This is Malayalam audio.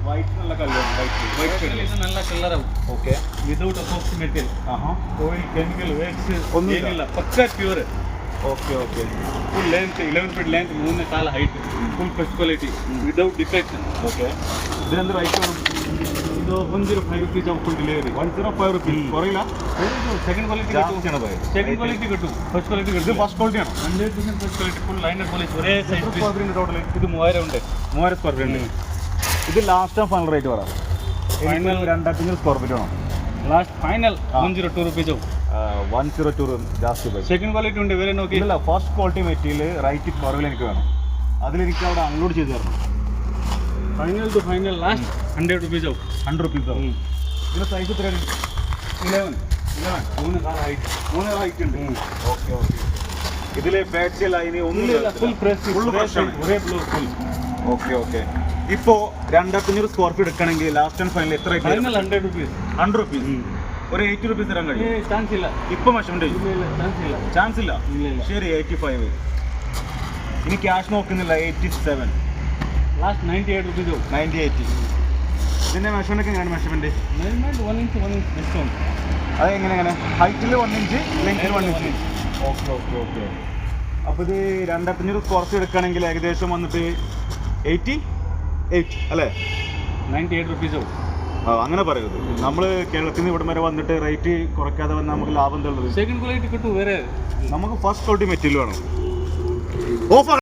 വൈറ്റ് നല്ല കളറാണ്. വൈറ്റ് ഇത് നല്ല കളറാവും. Okay. Without epoxy material, oil, chemical, wax ഒന്നുമില്ല, pucca pure. Okay okay. Full length 11 feet length, 3.4 height, full first quality without defection. Okay. ഇതിനെന്ത് റേറ്റ് ആണ്? ഇത് 105 rupees ആവും ഫുൾ ഡെലിവറി. 105 rupees. കുറയില്ല? സെക്കൻഡ് ക്വാളിറ്റി കിട്ടും, സെക്കൻഡ് ക്വാളിറ്റി കിട്ടും, ഫസ്റ്റ് ക്വാളിറ്റി ഇത് കിട്ടും. ഫസ്റ്റ് ക്വാളിറ്റി ആണോ? 100% first quality, full liner polish, ഒരേ സൈസ്. ടോട്ടൽ ഇത് 3000 ഉണ്ട്. 3000 സ്ക്വയർ ഫീറ്റ് ഉണ്ട്. ഇത് ലാസ്റ്റ് ആൻഡ് ഫൈനൽ റേറ്റ് പറയാം. ഫൈനൽ 2500 സ്ക്വയർ ഫീറ്റ് ആണോ? ലാസ്റ്റ് ഫൈനൽ 102 rupees ആവും. 102 ജാസ്തി പോയി. സെക്കൻഡ് ക്വാളിറ്റി ഉണ്ട്, വേറെ നോക്കി. ഇല്ല, ഫസ്റ്റ് ക്വാളിറ്റി മെറ്റീരിയൽ റേറ്റ് കുറവിൽ എനിക്ക് വേണം. അതിലെനിക്ക് അവിടെ അൺലോഡ് ചെയ്ത് തരണം. Final to final last 100 rupees ആവും. 100 rupees ആവും. ഇതിൻ്റെ സൈസ് എത്രയാണ്? 11 3.4 ഹൈറ്റ്. 3 ഹൈറ്റ് ഉണ്ട്. Okay okay. ഇതിൽ ബാക്ക് ലൈന് ഒന്നുമില്ല, ഫുൾ ഫ്രഷ്, ഫുൾ ഫ്രഷ് ആണ്. ഒരേ ബ്ലൂ ഫുൾ. Okay okay. ഇപ്പോൾ 2500 സ്ക്വയർ ഫീറ്റ് എടുക്കണമെങ്കിൽ ലാസ്റ്റ് ആൻഡ് ഫൈനൽ എത്ര റേറ്റ്? Final 100 rupees. 100 rupees. ഒരു 80 rupees തരാൻ കഴിയും? ചാൻസ് ഇല്ല. ഇപ്പം മെഷർമെന്റ് ചാൻസ് ഇല്ല. ചാൻസ് ഇല്ല. ഇല്ല. ശരി, 85. ഇനി ക്യാഷ് നോക്കുന്നില്ല. 87. ലാസ്റ്റ് 98 rupees ആവും. 90-80. ഇതിൻ്റെ മെഷർമെന്റ് ഒക്കെ എങ്ങനെയാണ്? Measurement 1 inch discount. അത് എങ്ങനെ? ഹൈറ്റിൽ 1 ഇഞ്ച്, ലെങ്ത്തിൽ 1 ഇഞ്ച്. Okay okay okay. അപ്പോൾ ഇത് 2500 സ്ക്വയർ ഫീറ്റ് എടുക്കുകയാണെങ്കിൽ ഏകദേശം വന്നിട്ട് 88 അല്ലേ? 98 rupees ആവും. അങ്ങനെ പറയരുത്. നമ്മൾ കേരളത്തിൽ നിന്ന് ഇവിടം വരെ വന്നിട്ട് റേറ്റ് കുറയ്ക്കാതെ വന്നാൽ നമുക്ക് ലാഭം തരുന്നത്. സെക്കൻഡ് ക്വാളിറ്റി കിട്ടും, വേറെ നമുക്ക് ഫസ്റ്റ് ക്വാളിറ്റി മെറ്റീരിയൽ വേണം. ഓഫ്